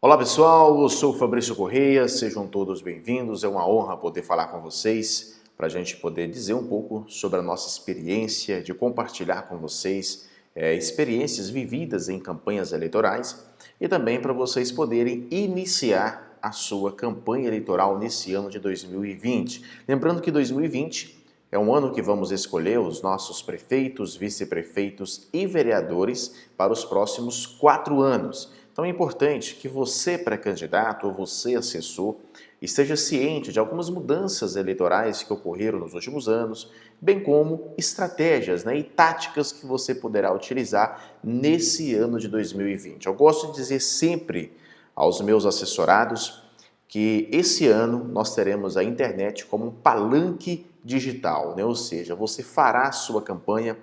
Olá pessoal, eu sou o Fabrício Correia, sejam todos bem-vindos, é uma honra poder falar com vocês, para a gente poder dizer um pouco sobre a nossa experiência, de compartilhar com vocês experiências vividas em campanhas eleitorais e também para vocês poderem iniciar a sua campanha eleitoral nesse ano de 2020. Lembrando que 2020 é um ano que vamos escolher os nossos prefeitos, vice-prefeitos e vereadores para os próximos 4 anos. Então é importante que você, pré-candidato ou você, assessor, esteja ciente de algumas mudanças eleitorais que ocorreram nos últimos anos, bem como estratégias e táticas que você poderá utilizar nesse ano de 2020. Eu gosto de dizer sempre aos meus assessorados que esse ano nós teremos a internet como um palanque digital, ou seja, você fará a sua campanha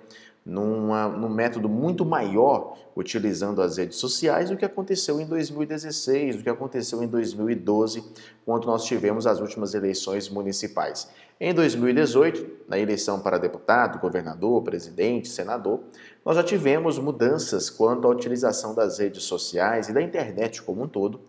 num método muito maior, utilizando as redes sociais, do que aconteceu em 2016, do que aconteceu em 2012, quando nós tivemos as últimas eleições municipais. Em 2018, na eleição para deputado, governador, presidente, senador, nós já tivemos mudanças quanto à utilização das redes sociais e da internet como um todo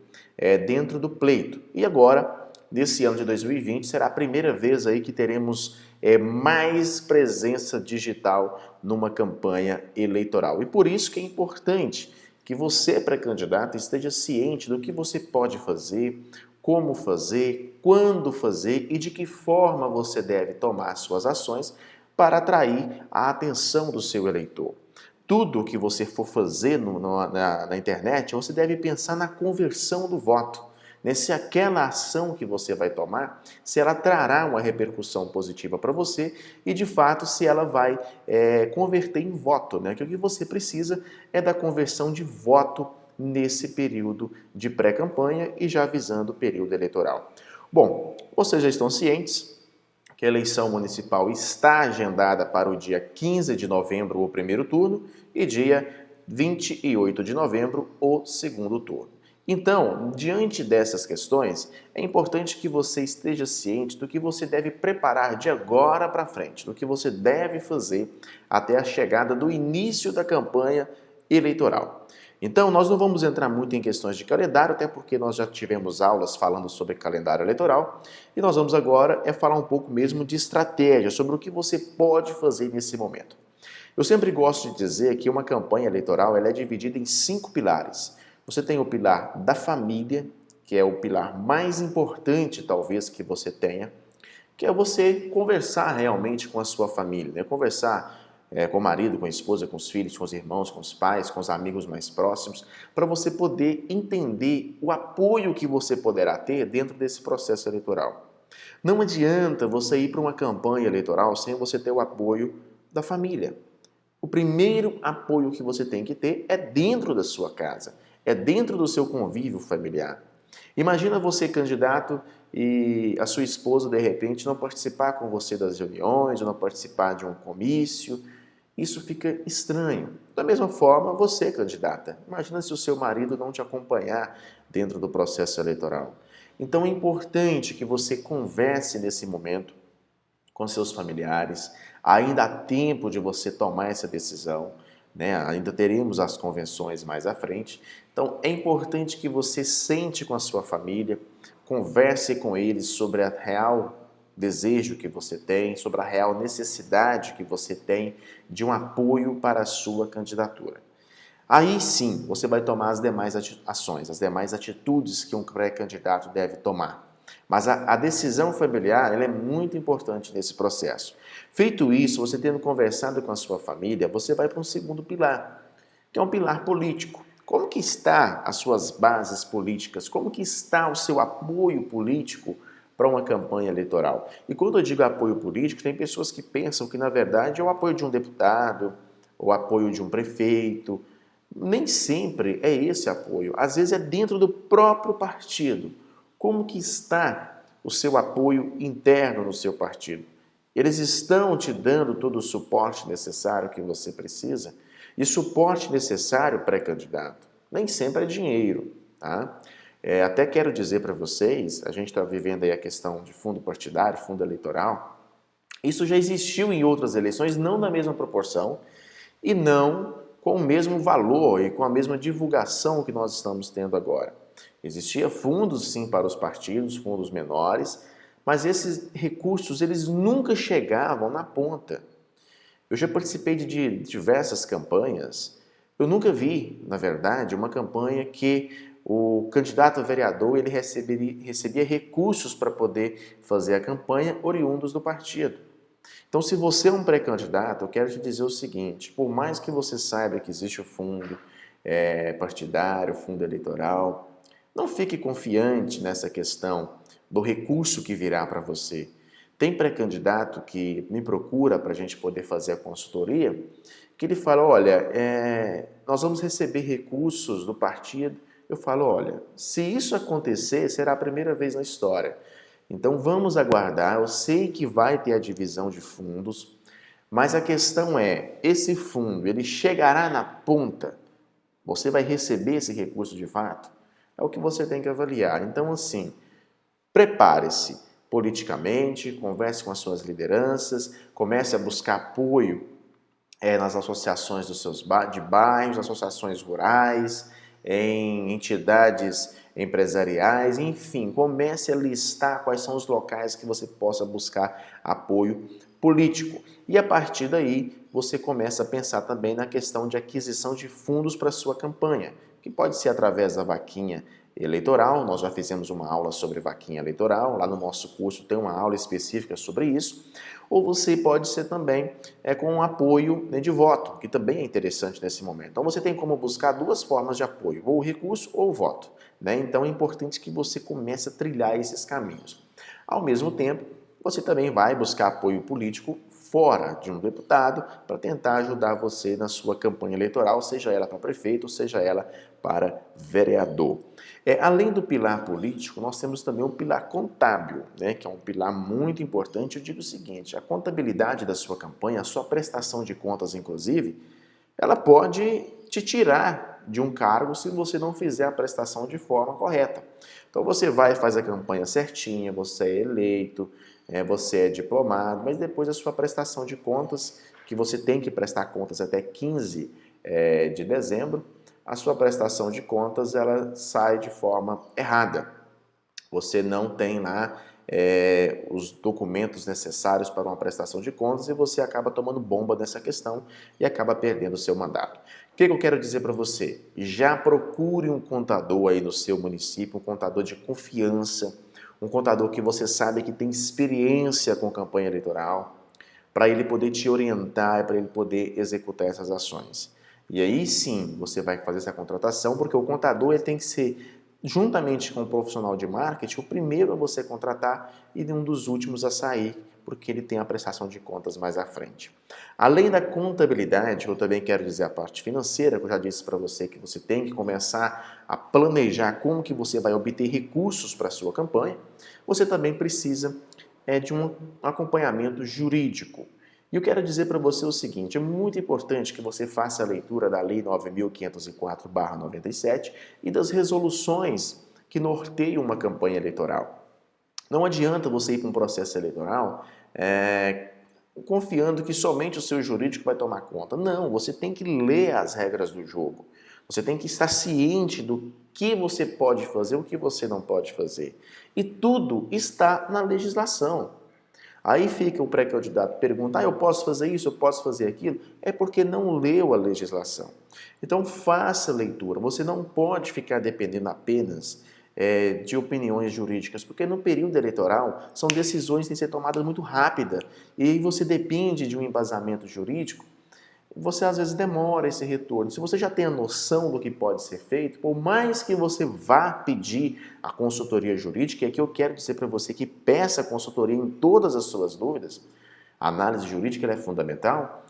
dentro do pleito. E agora, nesse ano de 2020, será a primeira vez aí que teremos mais presença digital numa campanha eleitoral. E por isso que é importante que você, pré-candidato, esteja ciente do que você pode fazer, como fazer, quando fazer e de que forma você deve tomar suas ações para atrair a atenção do seu eleitor. Tudo que você for fazer na internet, você deve pensar na conversão do voto. Se aquela ação que você vai tomar, se ela trará uma repercussão positiva para você e, de fato, se ela vai converter em voto. Que o que você precisa é da conversão de voto nesse período de pré-campanha e já visando o período eleitoral. Bom, vocês já estão cientes que a eleição municipal está agendada para o dia 15 de novembro, o primeiro turno, e dia 28 de novembro, o segundo turno. Então, diante dessas questões, é importante que você esteja ciente do que você deve preparar de agora para frente, do que você deve fazer até a chegada do início da campanha eleitoral. Então, nós não vamos entrar muito em questões de calendário, até porque nós já tivemos aulas falando sobre calendário eleitoral, e nós vamos agora falar um pouco mesmo de estratégia, sobre o que você pode fazer nesse momento. Eu sempre gosto de dizer que uma campanha eleitoral ela é dividida em 5 pilares. Você tem o pilar da família, que é o pilar mais importante talvez que você tenha, que é você conversar realmente com a sua família, conversar com o marido, com a esposa, com os filhos, com os irmãos, com os pais, com os amigos mais próximos, para você poder entender o apoio que você poderá ter dentro desse processo eleitoral. Não adianta você ir para uma campanha eleitoral sem você ter o apoio da família. O primeiro apoio que você tem que ter é dentro da sua casa, é dentro do seu convívio familiar. Imagina você, candidato, e a sua esposa, de repente, não participar com você das reuniões, ou não participar de um comício. Isso fica estranho. Da mesma forma, você, candidata, imagina se o seu marido não te acompanhar dentro do processo eleitoral. Então é importante que você converse nesse momento com seus familiares. Ainda há tempo de você tomar essa decisão, ainda teremos as convenções mais à frente. Então é importante que você sente com a sua família, converse com eles sobre a real desejo que você tem, sobre a real necessidade que você tem de um apoio para a sua candidatura. Aí sim, você vai tomar as demais ações, as demais atitudes que um pré-candidato deve tomar. Mas a decisão familiar ela é muito importante nesse processo. Feito isso, você tendo conversado com a sua família, você vai para um segundo pilar, que é um pilar político. Como que está as suas bases políticas? Como que está o seu apoio político para uma campanha eleitoral? E quando eu digo apoio político, tem pessoas que pensam que, na verdade, é o apoio de um deputado, o apoio de um prefeito. Nem sempre é esse apoio. Às vezes é dentro do próprio partido. Como que está o seu apoio interno no seu partido? Eles estão te dando todo o suporte necessário que você precisa? E suporte necessário pré-candidato nem sempre é dinheiro, tá? Até quero dizer para vocês, a gente está vivendo aí a questão de fundo partidário, fundo eleitoral. Isso já existiu em outras eleições, não na mesma proporção e não com o mesmo valor e com a mesma divulgação que nós estamos tendo agora. Existia fundos, sim, para os partidos, fundos menores, mas esses recursos eles nunca chegavam na ponta. Eu já participei de diversas campanhas. Eu nunca vi, na verdade, uma campanha que o candidato a vereador ele recebia recursos para poder fazer a campanha oriundos do partido. Então, se você é um pré-candidato, eu quero te dizer o seguinte, por mais que você saiba que existe o fundo partidário, fundo eleitoral, não fique confiante nessa questão do recurso que virá para você. Tem pré-candidato que me procura para a gente poder fazer a consultoria, que ele fala, olha, nós vamos receber recursos do partido. Eu falo, olha, se isso acontecer, será a primeira vez na história. Então vamos aguardar, eu sei que vai ter a divisão de fundos, mas a questão é, esse fundo, ele chegará na ponta? Você vai receber esse recurso de fato? É o que você tem que avaliar. Então, assim, prepare-se politicamente, converse com as suas lideranças, comece a buscar apoio nas associações de bairros, associações rurais, em entidades empresariais, enfim, comece a listar quais são os locais que você possa buscar apoio político. E a partir daí, você começa a pensar também na questão de aquisição de fundos para a sua campanha, que pode ser através da vaquinha eleitoral. Nós já fizemos uma aula sobre vaquinha eleitoral, lá no nosso curso tem uma aula específica sobre isso. Ou você pode ser também com um apoio de voto, que também é interessante nesse momento. Então você tem como buscar duas formas de apoio, ou o recurso ou o voto. Então é importante que você comece a trilhar esses caminhos. Ao mesmo tempo, você também vai buscar apoio político fora de um deputado para tentar ajudar você na sua campanha eleitoral, seja ela para prefeito, seja ela para vereador. Além do pilar político, nós temos também o pilar contábil, que é um pilar muito importante. Eu digo o seguinte, a contabilidade da sua campanha, a sua prestação de contas, inclusive, ela pode te tirar de um cargo se você não fizer a prestação de forma correta. Então você vai e faz a campanha certinha, você é eleito, você é diplomado, mas depois a sua prestação de contas, que você tem que prestar contas até 15 de dezembro, a sua prestação de contas ela sai de forma errada. Você não tem lá os documentos necessários para uma prestação de contas e você acaba tomando bomba nessa questão e acaba perdendo o seu mandato. O que eu quero dizer para você? Já procure um contador aí no seu município, um contador de confiança, um contador que você sabe que tem experiência com campanha eleitoral, para ele poder te orientar, para ele poder executar essas ações. E aí sim, você vai fazer essa contratação, porque o contador ele tem que ser, juntamente com o profissional de marketing, o primeiro a você contratar e um dos últimos a sair, porque ele tem a prestação de contas mais à frente. Além da contabilidade, eu também quero dizer a parte financeira, que eu já disse para você que você tem que começar a planejar como que você vai obter recursos para a sua campanha, você também precisa de um acompanhamento jurídico. E eu quero dizer para você o seguinte, é muito importante que você faça a leitura da Lei 9.504/97 e das resoluções que norteiam uma campanha eleitoral. Não adianta você ir para um processo eleitoral confiando que somente o seu jurídico vai tomar conta. Não, você tem que ler as regras do jogo. Você tem que estar ciente do que você pode fazer, o que você não pode fazer. E tudo está na legislação. Aí fica o pré-candidato pergunta, eu posso fazer isso, eu posso fazer aquilo? É porque não leu a legislação. Então faça a leitura, você não pode ficar dependendo apenas de opiniões jurídicas, porque no período eleitoral são decisões que têm que ser tomadas muito rápida e aí você depende de um embasamento jurídico, você às vezes demora esse retorno. Se você já tem a noção do que pode ser feito, por mais que você vá pedir a consultoria jurídica, e aqui eu quero dizer para você que peça consultoria em todas as suas dúvidas, a análise jurídica é fundamental,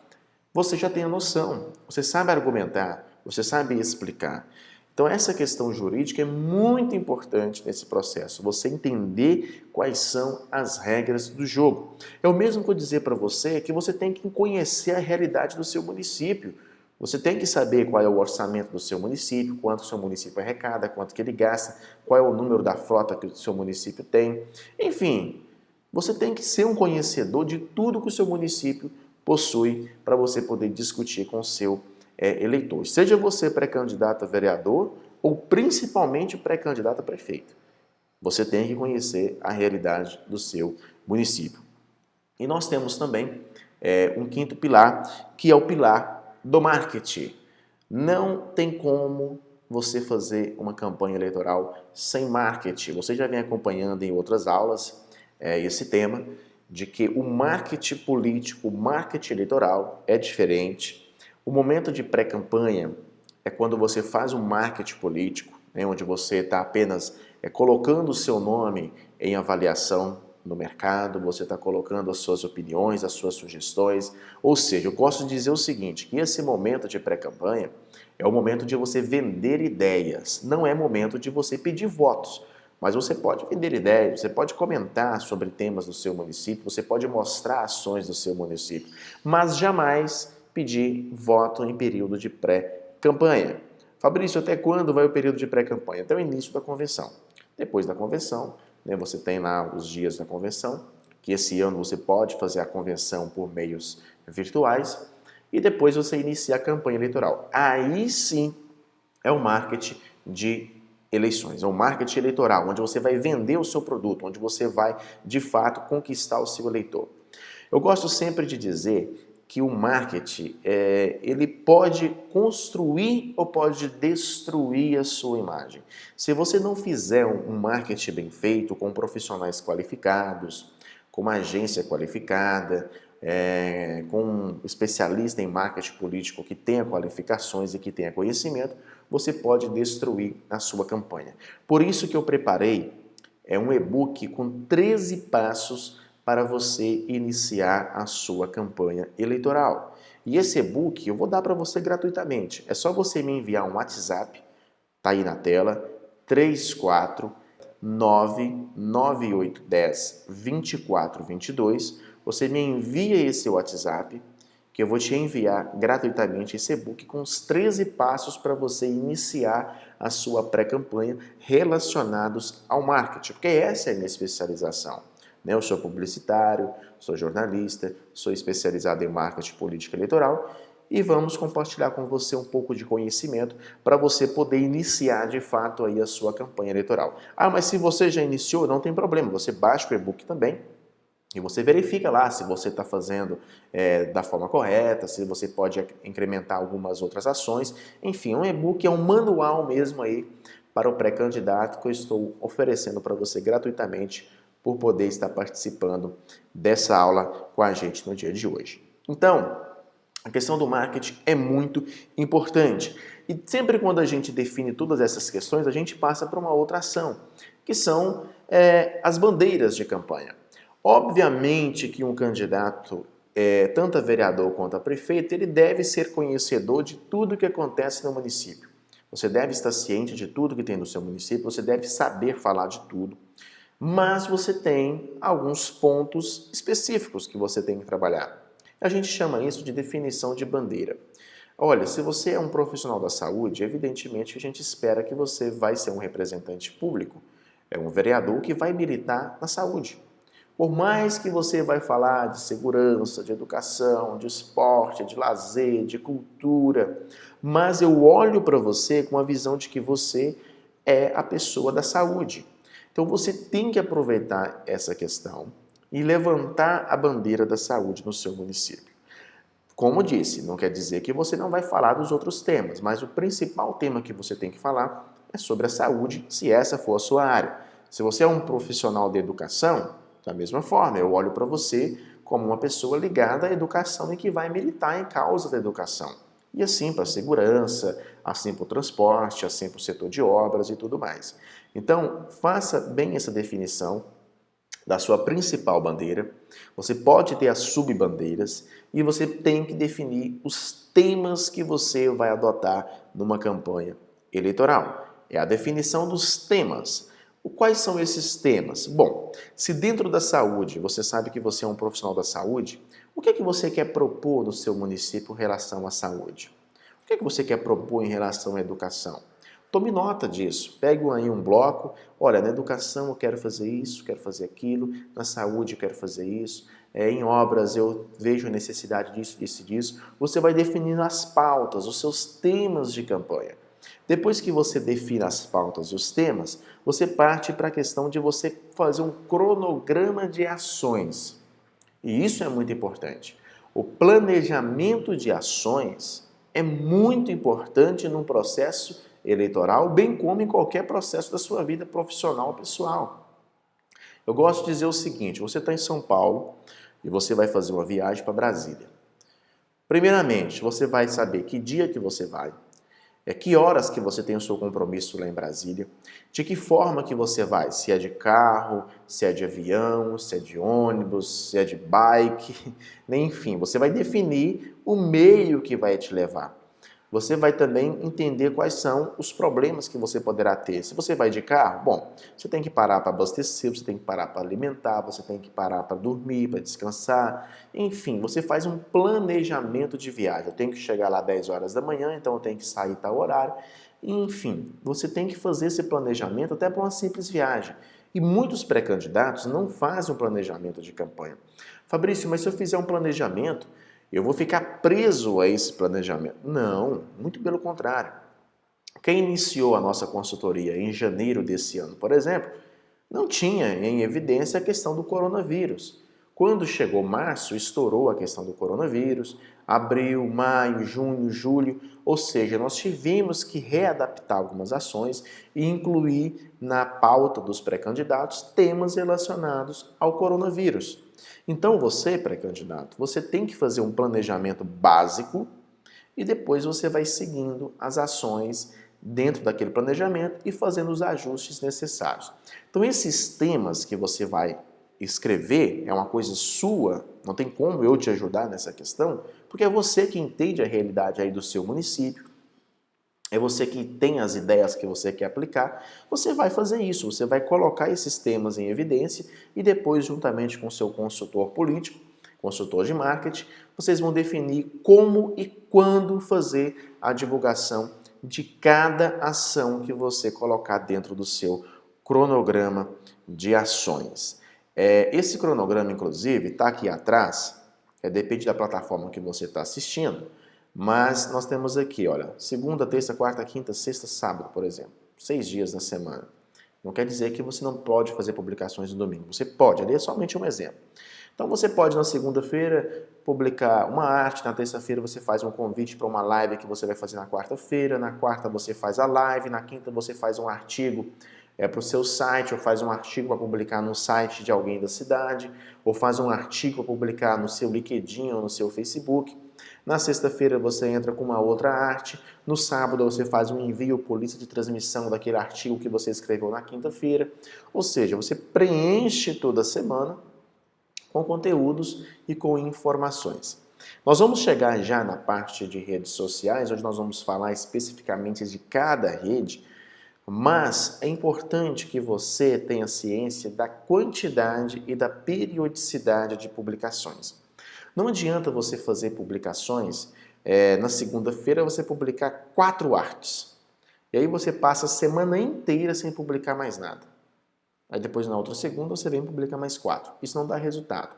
você já tem a noção, você sabe argumentar, você sabe explicar. Então essa questão jurídica é muito importante nesse processo, você entender quais são as regras do jogo. É o mesmo que eu dizer para você que você tem que conhecer a realidade do seu município. Você tem que saber qual é o orçamento do seu município, quanto o seu município arrecada, quanto que ele gasta, qual é o número da frota que o seu município tem. Enfim, você tem que ser um conhecedor de tudo que o seu município possui para você poder discutir com o seu eleitor. Seja você pré-candidato a vereador ou principalmente pré-candidato a prefeito. Você tem que conhecer a realidade do seu município. E nós temos também um quinto pilar, que é o pilar do marketing. Não tem como você fazer uma campanha eleitoral sem marketing. Você já vem acompanhando em outras aulas esse tema de que o marketing político, o marketing eleitoral é diferente. O momento de pré-campanha é quando você faz um marketing político, né, onde você está apenas colocando o seu nome em avaliação no mercado, você está colocando as suas opiniões, as suas sugestões. Ou seja, eu gosto de dizer o seguinte, que esse momento de pré-campanha é o momento de você vender ideias, não é momento de você pedir votos. Mas você pode vender ideias, você pode comentar sobre temas do seu município, você pode mostrar ações do seu município, mas jamais pedir voto em período de pré-campanha. Fabrício, até quando vai o período de pré-campanha? Até o início da convenção. Depois da convenção, você tem lá os dias da convenção, que esse ano você pode fazer a convenção por meios virtuais, e depois você inicia a campanha eleitoral. Aí sim é o marketing de eleições, é o marketing eleitoral, onde você vai vender o seu produto, onde você vai, de fato, conquistar o seu eleitor. Eu gosto sempre de dizer que o marketing, ele pode construir ou pode destruir a sua imagem. Se você não fizer um marketing bem feito, com profissionais qualificados, com uma agência qualificada, com um especialista em marketing político que tenha qualificações e que tenha conhecimento, você pode destruir a sua campanha. Por isso que eu preparei um e-book com 13 passos para você iniciar a sua campanha eleitoral. E esse e-book eu vou dar para você gratuitamente. É só você me enviar um WhatsApp, tá aí na tela, 34998102422. Você me envia esse WhatsApp, que eu vou te enviar gratuitamente esse e-book com os 13 passos para você iniciar a sua pré-campanha relacionados ao marketing, porque essa é a minha especialização. Eu sou publicitário, sou jornalista, sou especializado em marketing política eleitoral e vamos compartilhar com você um pouco de conhecimento para você poder iniciar de fato aí a sua campanha eleitoral. Ah, mas se você já iniciou, não tem problema, você baixa o e-book também e você verifica lá se você está fazendo da forma correta, se você pode incrementar algumas outras ações. Enfim, um e-book é um manual mesmo aí para o pré-candidato que eu estou oferecendo para você gratuitamente por poder estar participando dessa aula com a gente no dia de hoje. Então, a questão do marketing é muito importante. E sempre quando a gente define todas essas questões, a gente passa para uma outra ação, que são as bandeiras de campanha. Obviamente que um candidato, tanto a vereador quanto a prefeito, ele deve ser conhecedor de tudo que acontece no município. Você deve estar ciente de tudo que tem no seu município, você deve saber falar de tudo. Mas você tem alguns pontos específicos que você tem que trabalhar. A gente chama isso de definição de bandeira. Olha, se você é um profissional da saúde, evidentemente a gente espera que você vai ser um representante público, um vereador que vai militar na saúde. Por mais que você vai falar de segurança, de educação, de esporte, de lazer, de cultura, mas eu olho para você com a visão de que você é a pessoa da saúde. Então você tem que aproveitar essa questão e levantar a bandeira da saúde no seu município. Como disse, não quer dizer que você não vai falar dos outros temas, mas o principal tema que você tem que falar é sobre a saúde, se essa for a sua área. Se você é um profissional de educação, da mesma forma, eu olho para você como uma pessoa ligada à educação e que vai militar em causa da educação. E assim para a segurança, assim para o transporte, assim para o setor de obras e tudo mais. Então, faça bem essa definição da sua principal bandeira. Você pode ter as subbandeiras e você tem que definir os temas que você vai adotar numa campanha eleitoral. É a definição dos temas. Quais são esses temas? Bom, se dentro da saúde você sabe que você é um profissional da saúde, o que é que você quer propor no seu município em relação à saúde? O que é que você quer propor em relação à educação? Tome nota disso, pegue aí um bloco, olha, na educação eu quero fazer isso, quero fazer aquilo, na saúde eu quero fazer isso, em obras eu vejo a necessidade disso, disso e disso. Você vai definindo as pautas, os seus temas de campanha. Depois que você define as pautas e os temas, você parte para a questão de você fazer um cronograma de ações. E isso é muito importante. O planejamento de ações é muito importante num processo eleitoral, bem como em qualquer processo da sua vida profissional ou pessoal. Eu gosto de dizer o seguinte: você está em São Paulo e você vai fazer uma viagem para Brasília. Primeiramente, você vai saber que dia que você vai, que horas que você tem o seu compromisso lá em Brasília, de que forma que você vai, se é de carro, se é de avião, se é de ônibus, se é de bike, enfim, você vai definir o meio que vai te levar. Você vai também entender quais são os problemas que você poderá ter. Se você vai de carro, bom, você tem que parar para abastecer, você tem que parar para alimentar, você tem que parar para dormir, para descansar. Enfim, você faz um planejamento de viagem. Eu tenho que chegar lá 10 horas da manhã, então eu tenho que sair tal horário. Enfim, você tem que fazer esse planejamento até para uma simples viagem. E muitos pré-candidatos não fazem um planejamento de campanha. Fabrício, mas se eu fizer um planejamento, eu vou ficar preso a esse planejamento. Não, muito pelo contrário. Quem iniciou a nossa consultoria em janeiro desse ano, por exemplo, não tinha em evidência a questão do coronavírus. Quando chegou março, estourou a questão do coronavírus, abril, maio, junho, julho, ou seja, nós tivemos que readaptar algumas ações e incluir na pauta dos pré-candidatos temas relacionados ao coronavírus. Então você, pré-candidato, você tem que fazer um planejamento básico e depois você vai seguindo as ações dentro daquele planejamento e fazendo os ajustes necessários. Então esses temas que você vai escrever é uma coisa sua, não tem como eu te ajudar nessa questão, porque é você que entende a realidade aí do seu município, é você que tem as ideias que você quer aplicar, você vai fazer isso, você vai colocar esses temas em evidência e depois, juntamente com o seu consultor político, consultor de marketing, vocês vão definir como e quando fazer a divulgação de cada ação que você colocar dentro do seu cronograma de ações. Esse cronograma, inclusive, está aqui atrás, depende da plataforma que você está assistindo, mas nós temos aqui, olha, segunda, terça, quarta, quinta, sexta, sábado, por exemplo, 6 dias na semana. Não quer dizer que você não pode fazer publicações no domingo, você pode, ali é somente um exemplo. Então você pode na segunda-feira publicar uma arte, na terça-feira você faz um convite para uma live que você vai fazer na quarta-feira, na quarta você faz a live, na quinta você faz um artigo para o seu site, ou faz um artigo para publicar no site de alguém da cidade, ou faz um artigo para publicar no seu LinkedIn ou no seu Facebook. Na sexta-feira você entra com uma outra arte, no sábado você faz um envio por lista de transmissão daquele artigo que você escreveu na quinta-feira, ou seja, você preenche toda semana com conteúdos e com informações. Nós vamos chegar já na parte de redes sociais, onde nós vamos falar especificamente de cada rede, mas é importante que você tenha ciência da quantidade e da periodicidade de publicações. Não adianta você fazer publicações, na segunda-feira você publicar 4 artes, e aí você passa a semana inteira sem publicar mais nada. Aí depois na outra segunda você vem e publica mais 4. Isso não dá resultado.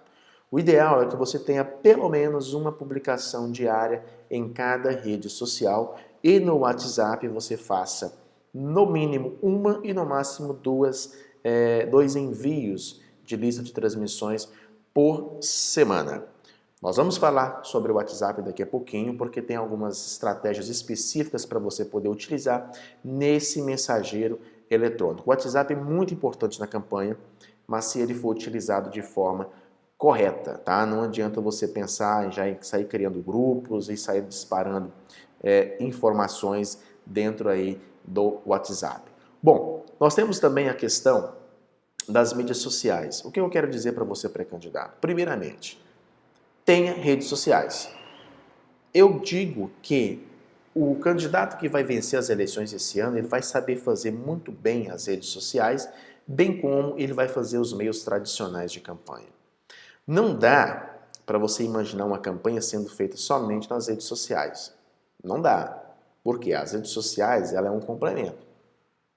O ideal é que você tenha pelo menos uma publicação diária em cada rede social e no WhatsApp você faça no mínimo uma e no máximo dois envios de lista de transmissões por semana. Nós vamos falar sobre o WhatsApp daqui a pouquinho, porque tem algumas estratégias específicas para você poder utilizar nesse mensageiro eletrônico. O WhatsApp é muito importante na campanha, mas se ele for utilizado de forma correta, tá? Não adianta você pensar já em sair criando grupos e sair disparando informações dentro aí do WhatsApp. Bom, nós temos também a questão das mídias sociais. O que eu quero dizer para você, pré-candidato? Primeiramente, tenha redes sociais. Eu digo que o candidato que vai vencer as eleições esse ano, ele vai saber fazer muito bem as redes sociais, bem como ele vai fazer os meios tradicionais de campanha. Não dá para você imaginar uma campanha sendo feita somente nas redes sociais. Não dá. Porque as redes sociais, ela é um complemento.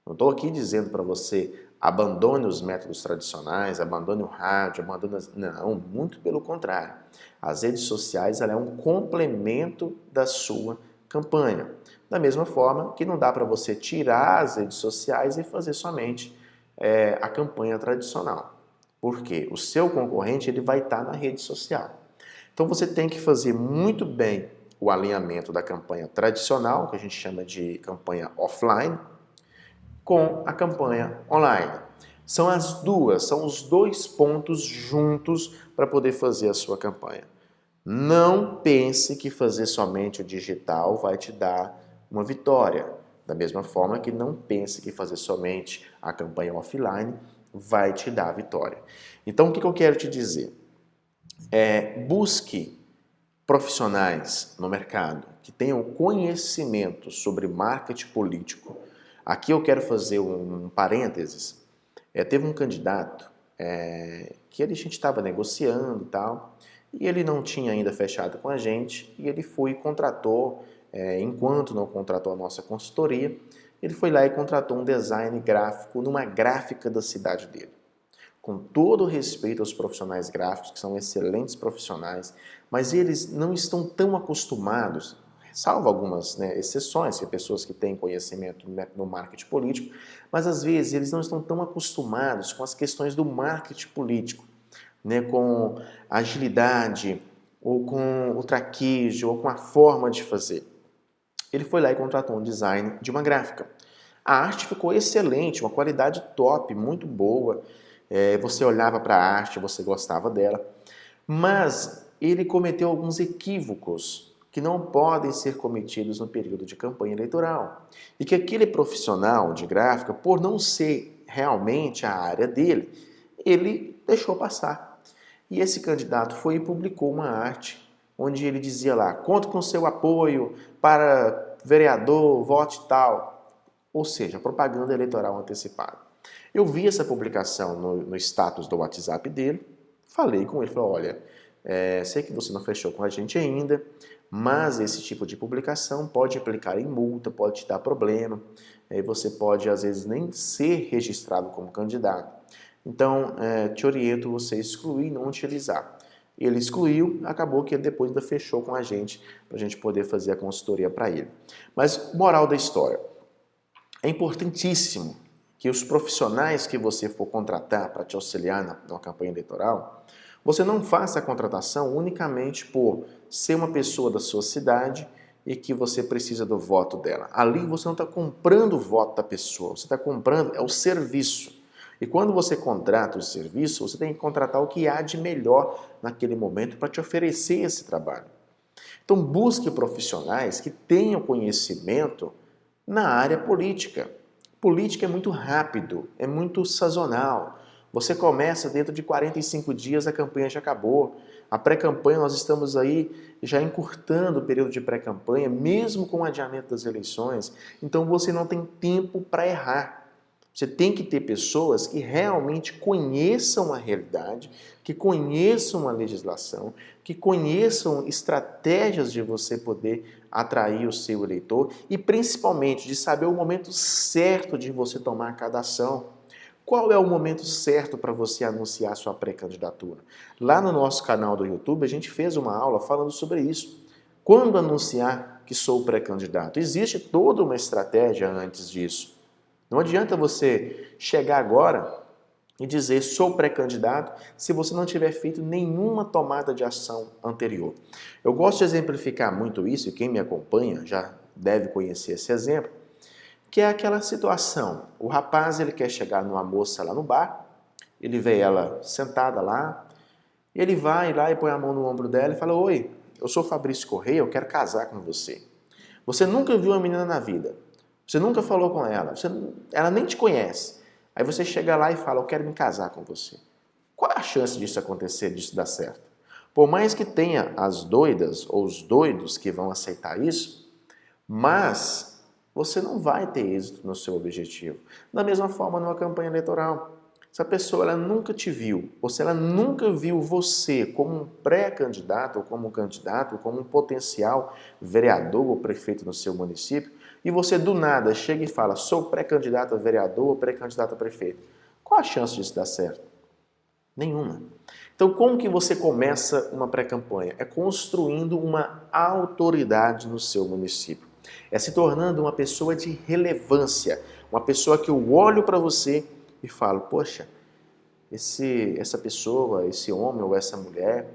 Não estou aqui dizendo para você abandone os métodos tradicionais, abandone o rádio, abandone... Não, muito pelo contrário. As redes sociais, ela é um complemento da sua campanha. Da mesma forma que não dá para você tirar as redes sociais e fazer somente a campanha tradicional. Por quê? O seu concorrente ele vai estar na rede social. Então você tem que fazer muito bem o alinhamento da campanha tradicional, que a gente chama de campanha offline, com a campanha online. São as duas, são os dois pontos juntos para poder fazer a sua campanha. Não pense que fazer somente o digital vai te dar uma vitória. Da mesma forma que não pense que fazer somente a campanha offline vai te dar a vitória. Então, o que eu quero te dizer? Busque profissionais no mercado que tenham conhecimento sobre marketing político. Aqui eu quero fazer um parênteses. Teve um candidato que a gente estava negociando e tal, e ele não tinha ainda fechado com a gente, e ele foi e contratou, enquanto não contratou a nossa consultoria, ele foi lá e contratou um design gráfico numa gráfica da cidade dele. Com todo o respeito aos profissionais gráficos, que são excelentes profissionais, mas eles não estão tão acostumados, salvo algumas exceções, que pessoas que têm conhecimento no marketing político, mas às vezes eles não estão tão acostumados com as questões do marketing político, com a agilidade, ou com o traquejo, ou com a forma de fazer. Ele foi lá e contratou um design de uma gráfica. A arte ficou excelente, uma qualidade top, muito boa. Você olhava para a arte, você gostava dela, mas ele cometeu alguns equívocos que não podem ser cometidos no período de campanha eleitoral. E que aquele profissional de gráfica, por não ser realmente a área dele, ele deixou passar. E esse candidato foi e publicou uma arte onde ele dizia lá: conto com seu apoio para vereador, vote tal. Ou seja, propaganda eleitoral antecipada. Eu vi essa publicação no status do WhatsApp dele, falei com ele, falei: olha, sei que você não fechou com a gente ainda, mas esse tipo de publicação pode implicar em multa, pode te dar problema, você pode às vezes nem ser registrado como candidato. Então, te oriento você excluir e não utilizar. Ele excluiu, acabou que ele depois ainda fechou com a gente, para a gente poder fazer a consultoria para ele. Mas, moral da história, é importantíssimo que os profissionais que você for contratar para te auxiliar na campanha eleitoral, você não faça a contratação unicamente por ser uma pessoa da sua cidade e que você precisa do voto dela. Ali você não está comprando o voto da pessoa, você está comprando o serviço. E quando você contrata o serviço, você tem que contratar o que há de melhor naquele momento para te oferecer esse trabalho. Então busque profissionais que tenham conhecimento na área política. Política é muito rápido, é muito sazonal. Você começa dentro de 45 dias, a campanha já acabou. A pré-campanha, nós estamos aí já encurtando o período de pré-campanha, mesmo com o adiamento das eleições. Então você não tem tempo para errar. Você tem que ter pessoas que realmente conheçam a realidade, que conheçam a legislação, que conheçam estratégias de você poder atrair o seu eleitor e principalmente de saber o momento certo de você tomar cada ação. Qual é o momento certo para você anunciar sua pré-candidatura? Lá no nosso canal do YouTube a gente fez uma aula falando sobre isso. Quando anunciar que sou pré-candidato? Existe toda uma estratégia antes disso. Não adianta você chegar agora e dizer sou pré-candidato se você não tiver feito nenhuma tomada de ação anterior. Eu gosto de exemplificar muito isso, e quem me acompanha já deve conhecer esse exemplo, que é aquela situação. O rapaz ele quer chegar numa moça lá no bar, ele vê ela sentada lá, ele vai lá e põe a mão no ombro dela e fala: oi, eu sou Fabrício Correia, eu quero casar com você. Você nunca viu uma menina na vida. Você nunca falou com ela, ela nem te conhece. Aí você chega lá e fala: eu quero me casar com você. Qual é a chance disso acontecer, disso dar certo? Por mais que tenha as doidas ou os doidos que vão aceitar isso, mas você não vai ter êxito no seu objetivo. Da mesma forma numa campanha eleitoral. Se a pessoa ela nunca te viu, ou se ela nunca viu você como um pré-candidato, ou como um candidato, ou como um potencial vereador ou prefeito no seu município, e você do nada chega e fala: sou pré-candidato a vereador ou pré-candidato a prefeito. Qual a chance disso dar certo? Nenhuma. Então, como que você começa uma pré-campanha? É construindo uma autoridade no seu município. É se tornando uma pessoa de relevância, uma pessoa que eu olho para você e falo, poxa, essa pessoa, esse homem ou essa mulher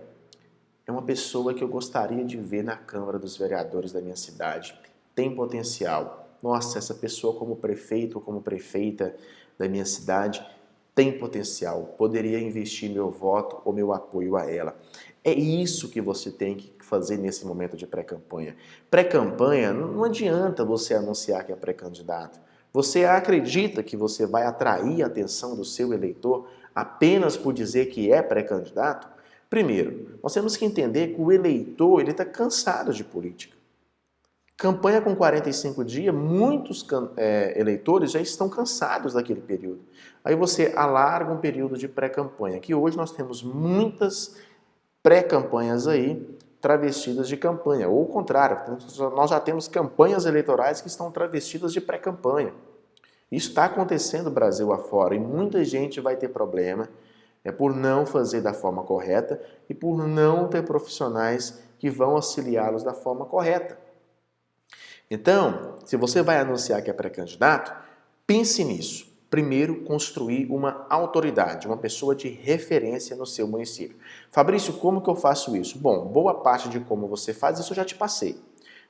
é uma pessoa que eu gostaria de ver na Câmara dos Vereadores da minha cidade. Tem potencial. Nossa, essa pessoa como prefeito ou como prefeita da minha cidade tem potencial. Poderia investir meu voto ou meu apoio a ela. É isso que você tem que fazer nesse momento de pré-campanha. Pré-campanha, não adianta você anunciar que é pré-candidato. Você acredita que você vai atrair a atenção do seu eleitor apenas por dizer que é pré-candidato? Primeiro, nós temos que entender que o eleitor está cansado de política. Campanha com 45 dias, muitos eleitores já estão cansados daquele período. Aí você alarga um período de pré-campanha, que hoje nós temos muitas pré-campanhas aí travestidas de campanha, ou o contrário, nós já temos campanhas eleitorais que estão travestidas de pré-campanha. Isso está acontecendo no Brasil afora e muita gente vai ter problema por não fazer da forma correta e por não ter profissionais que vão auxiliá-los da forma correta. Então, se você vai anunciar que é pré-candidato, pense nisso. Primeiro, construir uma autoridade, uma pessoa de referência no seu município. Fabrício, como que eu faço isso? Bom, boa parte de como você faz isso eu já te passei.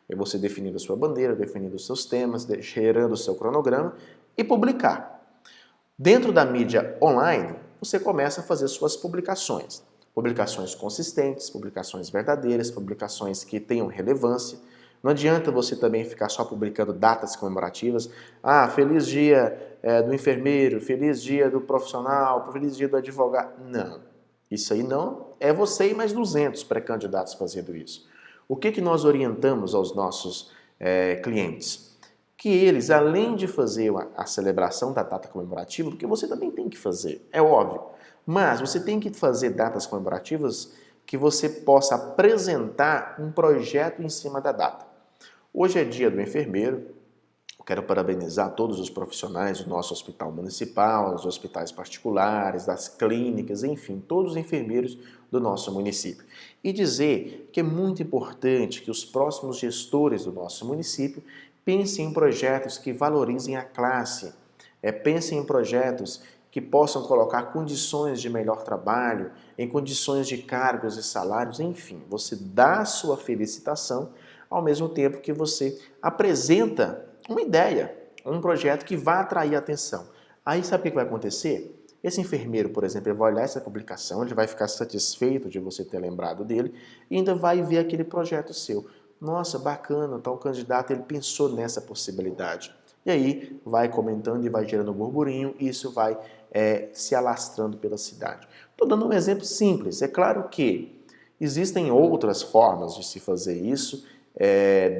É você definindo a sua bandeira, definindo os seus temas, gerando o seu cronograma e publicar. Dentro da mídia online, você começa a fazer suas publicações. Publicações consistentes, publicações verdadeiras, publicações que tenham relevância. Não adianta você também ficar só publicando datas comemorativas. Ah, feliz dia do enfermeiro, feliz dia do profissional, feliz dia do advogado. Não, isso aí não é você e mais 200 pré-candidatos fazendo isso. O que nós orientamos aos nossos clientes? Que eles, além de fazer a celebração da data comemorativa, porque você também tem que fazer, é óbvio, mas você tem que fazer datas comemorativas que você possa apresentar um projeto em cima da data. Hoje é dia do enfermeiro, eu quero parabenizar todos os profissionais do nosso hospital municipal, dos hospitais particulares, das clínicas, enfim, todos os enfermeiros do nosso município. E dizer que é muito importante que os próximos gestores do nosso município pensem em projetos que valorizem a classe, pensem em projetos que possam colocar condições de melhor trabalho, em condições de cargos e salários, enfim, você dá a sua felicitação ao mesmo tempo que você apresenta uma ideia, um projeto que vai atrair a atenção. Aí sabe o que vai acontecer? Esse enfermeiro, por exemplo, ele vai olhar essa publicação, ele vai ficar satisfeito de você ter lembrado dele e ainda vai ver aquele projeto seu. Nossa, bacana, tal candidato, ele pensou nessa possibilidade. E aí vai comentando e vai gerando burburinho e isso vai se alastrando pela cidade. Estou dando um exemplo simples. É claro que existem outras formas de se fazer isso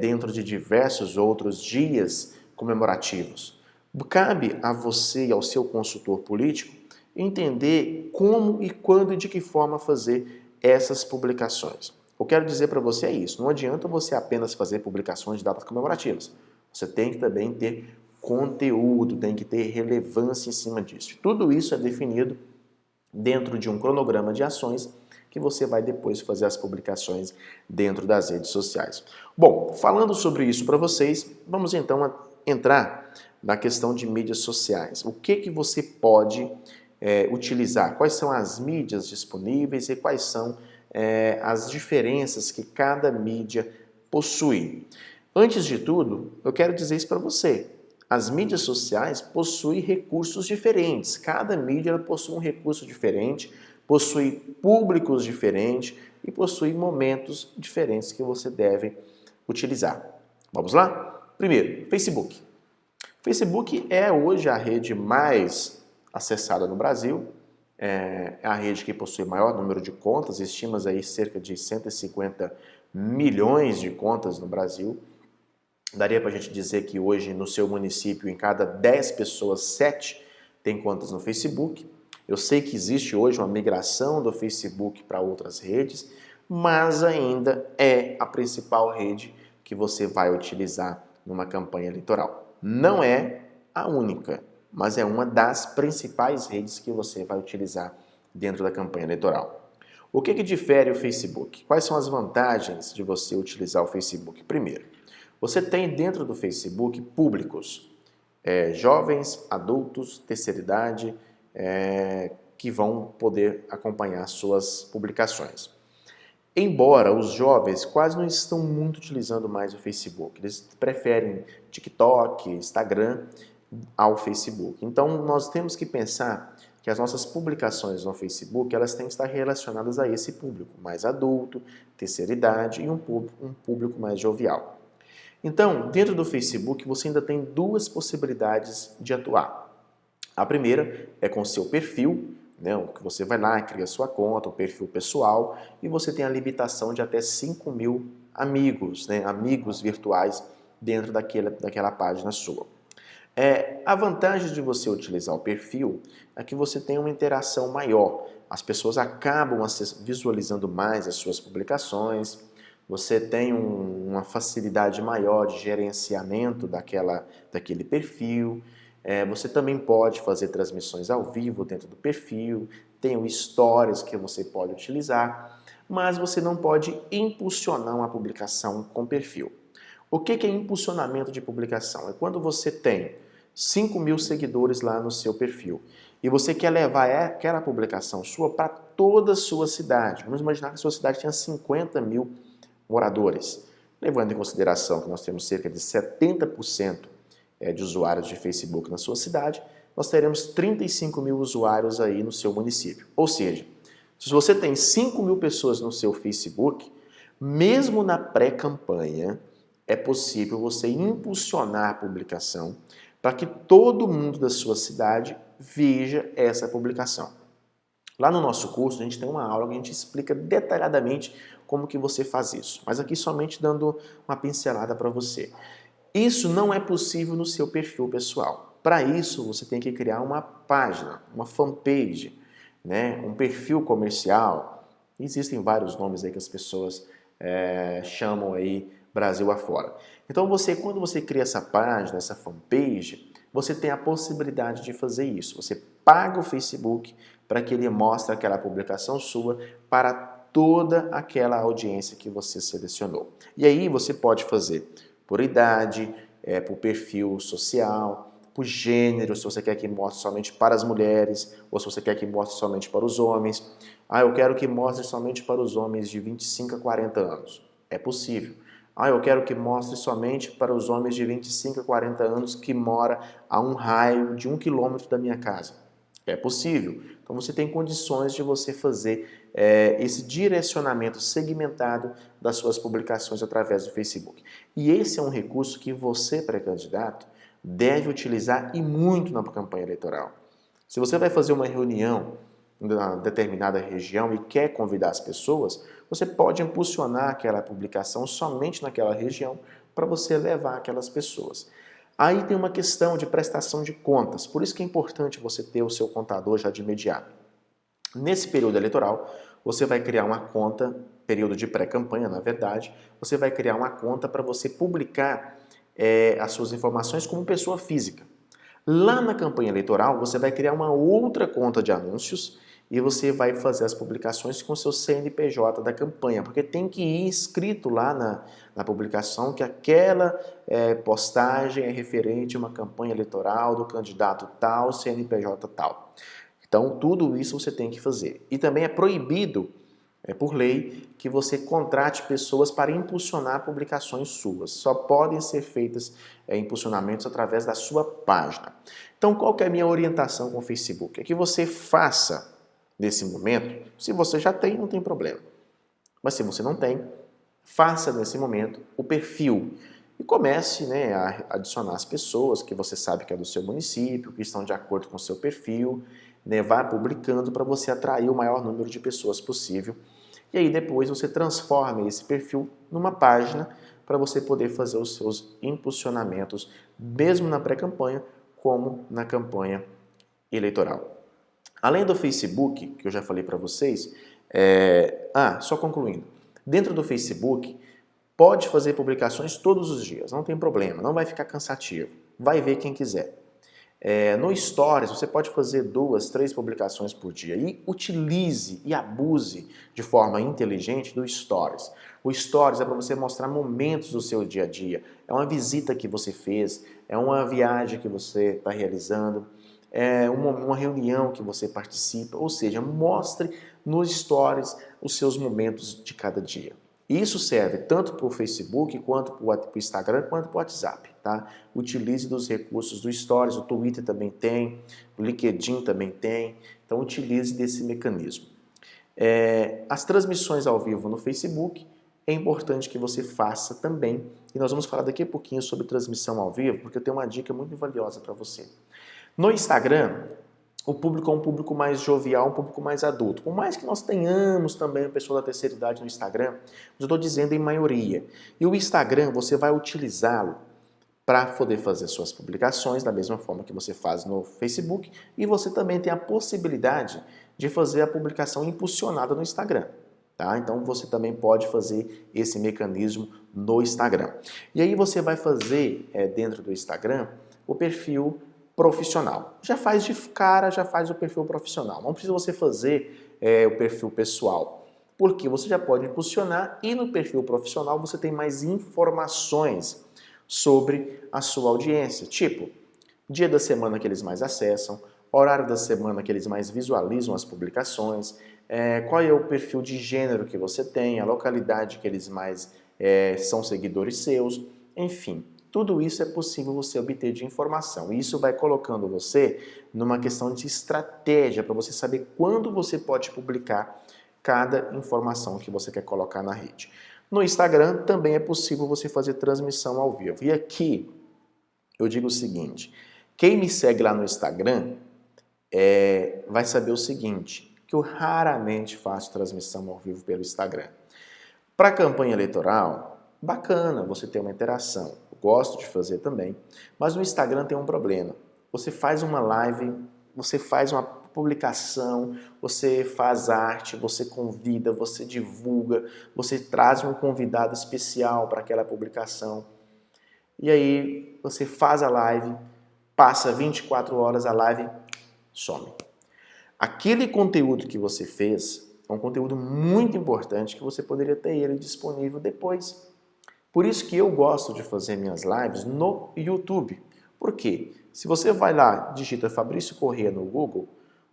dentro de diversos outros dias comemorativos. Cabe a você e ao seu consultor político entender como e quando e de que forma fazer essas publicações. Eu quero dizer para você isso, não adianta você apenas fazer publicações de datas comemorativas. Você tem que também ter conteúdo, tem que ter relevância em cima disso. Tudo isso é definido dentro de um cronograma de ações que você vai depois fazer as publicações dentro das redes sociais. Bom, falando sobre isso para vocês, vamos então entrar na questão de mídias sociais. O que você pode utilizar? Quais são as mídias disponíveis e quais são as diferenças que cada mídia possui? Antes de tudo, eu quero dizer isso para você. As mídias sociais possuem recursos diferentes. Cada mídia possui um recurso diferente, possui públicos diferentes e possui momentos diferentes que você deve utilizar. Vamos lá? Primeiro, Facebook. Facebook é hoje a rede mais acessada no Brasil. É a rede que possui maior número de contas, estima aí cerca de 150 milhões de contas no Brasil. Daria para a gente dizer que hoje no seu município, em cada 10 pessoas, 7 têm contas no Facebook. Eu sei que existe hoje uma migração do Facebook para outras redes, mas ainda é a principal rede que você vai utilizar numa campanha eleitoral. Não é a única, mas é uma das principais redes que você vai utilizar dentro da campanha eleitoral. O que difere o Facebook? Quais são as vantagens de você utilizar o Facebook? Primeiro, Você tem dentro do Facebook públicos, jovens, adultos, terceira idade, que vão poder acompanhar suas publicações. Embora os jovens quase não estão muito utilizando mais o Facebook, eles preferem TikTok, Instagram ao Facebook. Então nós temos que pensar que as nossas publicações no Facebook elas têm que estar relacionadas a esse público mais adulto, terceira idade e um público mais jovial. Então, dentro do Facebook você ainda tem duas possibilidades de atuar. A primeira é com o seu perfil, né, que você vai lá, cria sua conta, o perfil pessoal, e você tem a limitação de até 5.000 amigos, né, amigos virtuais dentro daquela página sua. A vantagem de você utilizar o perfil é que você tem uma interação maior. As pessoas acabam visualizando mais as suas publicações, você tem uma facilidade maior de gerenciamento daquele perfil. Você também pode fazer transmissões ao vivo dentro do perfil, tem o Stories que você pode utilizar, mas você não pode impulsionar uma publicação com perfil. O que é impulsionamento de publicação? É quando você tem 5.000 seguidores lá no seu perfil e você quer levar aquela publicação sua para toda a sua cidade. Vamos imaginar que a sua cidade tenha 50.000 moradores, levando em consideração que nós temos cerca de 70% de usuários de Facebook na sua cidade, nós teremos 35.000 usuários aí no seu município. Ou seja, se você tem 5.000 pessoas no seu Facebook, mesmo na pré-campanha, é possível você impulsionar a publicação para que todo mundo da sua cidade veja essa publicação. Lá no nosso curso a gente tem uma aula que a gente explica detalhadamente como que você faz isso, mas aqui somente dando uma pincelada para você. Isso não é possível no seu perfil pessoal. Para isso você tem que criar uma página, uma fanpage, né? Um perfil comercial. Existem vários nomes aí que as pessoas chamam aí Brasil afora. Então quando você cria essa página, essa fanpage, você tem a possibilidade de fazer isso. Você paga o Facebook para que ele mostre aquela publicação sua para toda aquela audiência que você selecionou. E aí você pode fazer por idade, por perfil social, por gênero, se você quer que mostre somente para as mulheres ou se você quer que mostre somente para os homens. Eu quero que mostre somente para os homens de 25 a 40 anos. É possível. Eu quero que mostre somente para os homens de 25 a 40 anos que moram a um raio de 1 quilômetro da minha casa. É possível. Então você tem condições de você fazer esse direcionamento segmentado das suas publicações através do Facebook. E esse é um recurso que você, pré-candidato, deve utilizar e muito na campanha eleitoral. Se você vai fazer uma reunião em uma determinada região e quer convidar as pessoas, você pode impulsionar aquela publicação somente naquela região para você levar aquelas pessoas. Aí tem uma questão de prestação de contas, por isso que é importante você ter o seu contador já de imediato. Nesse período eleitoral, você vai criar uma conta, período de pré-campanha, na verdade, você vai criar uma conta para você publicar as suas informações como pessoa física. Lá na campanha eleitoral, você vai criar uma outra conta de anúncios e você vai fazer as publicações com o seu CNPJ da campanha, porque tem que ir escrito lá na publicação que aquela postagem é referente a uma campanha eleitoral do candidato tal, CNPJ tal. Então, tudo isso você tem que fazer. E também é proibido, por lei, que você contrate pessoas para impulsionar publicações suas. Só podem ser feitas impulsionamentos através da sua página. Então, qual que é a minha orientação com o Facebook? É que você faça, nesse momento, se você já tem, não tem problema. Mas se você não tem, faça nesse momento o perfil. E comece a adicionar as pessoas que você sabe que é do seu município, que estão de acordo com o seu perfil, vá publicando para você atrair o maior número de pessoas possível. E aí depois você transforma esse perfil numa página para você poder fazer os seus impulsionamentos, mesmo na pré-campanha, como na campanha eleitoral. Além do Facebook, que eu já falei para vocês, só concluindo, dentro do Facebook, pode fazer publicações todos os dias, não tem problema, não vai ficar cansativo, vai ver quem quiser. No Stories, você pode fazer 2, 3 publicações por dia e utilize e abuse de forma inteligente do Stories. O Stories é para você mostrar momentos do seu dia a dia. É uma visita que você fez, é uma viagem que você está realizando, é uma reunião que você participa, ou seja, mostre nos Stories os seus momentos de cada dia. Isso serve tanto para o Facebook, quanto para o Instagram, quanto para o WhatsApp, tá? Utilize dos recursos do Stories, o Twitter também tem, o LinkedIn também tem, então utilize desse mecanismo. As transmissões ao vivo no Facebook, é importante que você faça também, e nós vamos falar daqui a pouquinho sobre transmissão ao vivo, porque eu tenho uma dica muito valiosa para você. No Instagram, o público é um público mais jovial, um público mais adulto. Por mais que nós tenhamos também pessoa da terceira idade no Instagram, eu estou dizendo em maioria. E o Instagram, você vai utilizá-lo para poder fazer suas publicações da mesma forma que você faz no Facebook, e você também tem a possibilidade de fazer a publicação impulsionada no Instagram. Tá? Então você também pode fazer esse mecanismo no Instagram. E aí você vai fazer dentro do Instagram o perfil profissional. Já faz de cara, já faz o perfil profissional. Não precisa você fazer o perfil pessoal, porque você já pode impulsionar e no perfil profissional você tem mais informações sobre a sua audiência, tipo dia da semana que eles mais acessam, horário da semana que eles mais visualizam as publicações, qual é o perfil de gênero que você tem, a localidade que eles mais são seguidores seus, enfim. Tudo isso é possível você obter de informação. E isso vai colocando você numa questão de estratégia para você saber quando você pode publicar cada informação que você quer colocar na rede. No Instagram também é possível você fazer transmissão ao vivo. E aqui eu digo o seguinte, quem me segue lá no Instagram vai saber o seguinte, que eu raramente faço transmissão ao vivo pelo Instagram. Para a campanha eleitoral, bacana você ter uma interação. Eu gosto de fazer também. Mas no Instagram tem um problema. Você faz uma live, você faz uma publicação, você faz arte, você convida, você divulga, você traz um convidado especial para aquela publicação. E aí você faz a live, passa 24 horas, a live some. Aquele conteúdo que você fez é um conteúdo muito importante que você poderia ter ele disponível depois. Por isso que eu gosto de fazer minhas lives no YouTube. Por quê? Se você vai lá, digita Fabrício Corrêa no Google,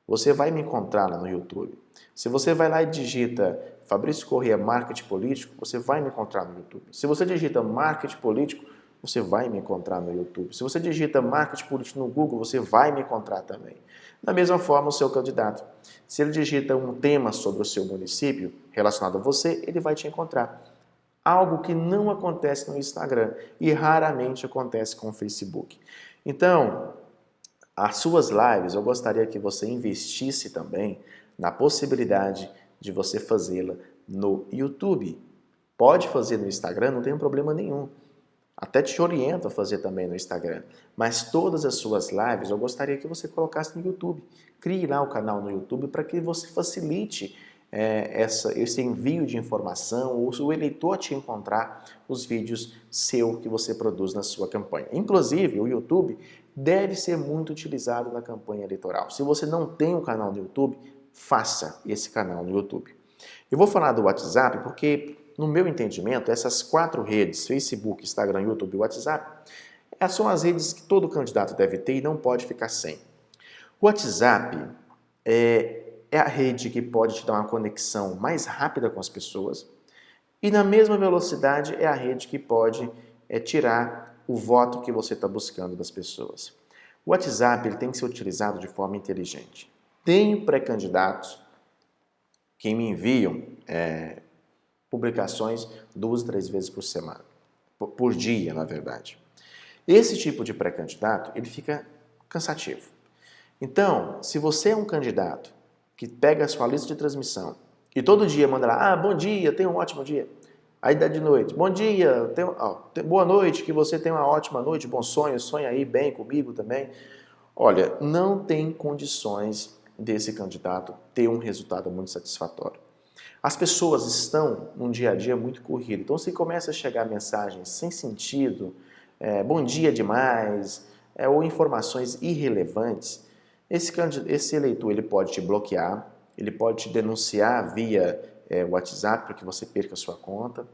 você vai me encontrar lá no YouTube. Se você vai lá e digita Fabrício Corrêa Marketing Político, você vai me encontrar no YouTube. Se você digita Marketing Político, você vai me encontrar no YouTube. Se você digita Marketing Político no Google, você vai me encontrar também. Da mesma forma, o seu candidato. Se ele digita um tema sobre o seu município relacionado a você, ele vai te encontrar. Algo que não acontece no Instagram e raramente acontece com o Facebook. Então, as suas lives, eu gostaria que você investisse também na possibilidade de você fazê-la no YouTube. Pode fazer no Instagram, não tem problema nenhum. Até te oriento a fazer também no Instagram. Mas todas as suas lives eu gostaria que você colocasse no YouTube. Crie lá o canal no YouTube para que você facilite esse envio de informação ou o eleitor te encontrar os vídeos que você produz na sua campanha. Inclusive, o YouTube deve ser muito utilizado na campanha eleitoral. Se você não tem um canal no YouTube, faça esse canal no YouTube. Eu vou falar do WhatsApp porque, no meu entendimento, essas 4 redes, Facebook, Instagram, YouTube e WhatsApp, são as redes que todo candidato deve ter e não pode ficar sem. O WhatsApp é a rede que pode te dar uma conexão mais rápida com as pessoas e na mesma velocidade é a rede que pode tirar o voto que você está buscando das pessoas. O WhatsApp ele tem que ser utilizado de forma inteligente. Tenho pré-candidatos que me enviam publicações 2, 3 vezes por semana, por dia, na verdade. Esse tipo de pré-candidato, ele fica cansativo. Então, se você é um candidato que pega a sua lista de transmissão e todo dia manda lá, bom dia, tenha um ótimo dia. Aí dá de noite, bom dia, boa noite, que você tenha uma ótima noite, bom sonho, sonha aí bem comigo também. Olha, não tem condições desse candidato ter um resultado muito satisfatório. As pessoas estão num dia a dia muito corrido, então se começa a chegar mensagens sem sentido, bom dia demais, ou informações irrelevantes, esse eleitor ele pode te bloquear, ele pode te denunciar via WhatsApp para que você perca a sua conta